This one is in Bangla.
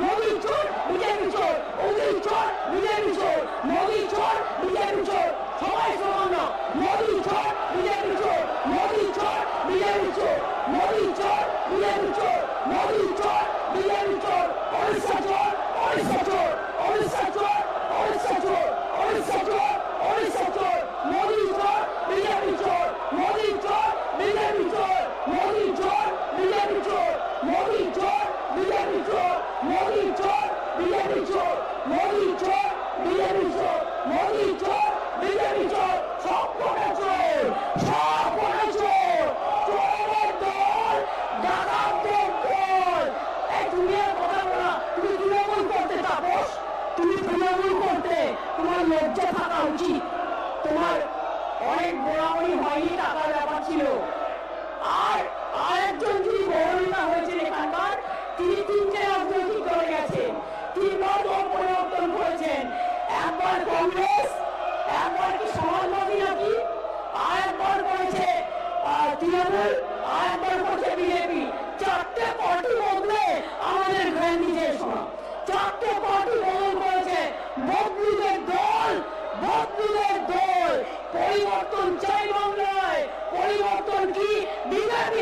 মোদি চোর বিজেপি চোর, মোদি চোর বিজেপি চোর, মোদি চোর বিজেপি চোর, সবাই সমান না, মোদি চোর বিজেপি চোর, মোদি চোর বিজেপি চোর, মোদি চোর বিজেপি চোর, মোদি চোর বিজেপি চোর, ওড়িশা চোর, ওড়িশা চোর, ওড়িশা চোর, ওড়িশা চোর, ওড়িশা চোর, ওড়িশা চোর, মোদি চোর বিজেপি চোর, মোদি চোর বিজেপি চোর, মোদি চোর বিজেপি চোর, মোদি চোর বিজেপি চোর, মোদি চোর বিজেপি চোর, মোদি চোর বিজেপি চোর, মোদি চোর বিজেপি চোর, সব কটা চোর, সব কটা চোর, চোরের দল, ডাকাতদের দল। এই তুমি আর কথা বলা, তুমি তৃণমূল করতে তাপস, তুমি তৃণমূল করতে তোমার লজ্জা থাকা উচিত। তোমার অনেক গোড়ামড়ি হয়নি, টাকার ব্যাপার ছিল। আর আরেকজন যিনি গৌরবিতা হয়েছেন এখানকার, তিনি তিনটে রাজনৈতিক দলে গেছেন, তিনবার দল পরিবর্তন করেছেন। একবার কংগ্রেস, একবার কি সমাজবাদী নাকি, আর একবার করেছে তৃণমূল, আর একবার করেছে বিজেপি। চারটে পার্টি বদলে আমাদের গান্ধীজির শোনা, চারটে পার্টি বদল করেছে। বদলুদের দল, বদলুদের দল। পরিবর্তন চাই বাংলায়, পরিবর্তন কি? বিজেপি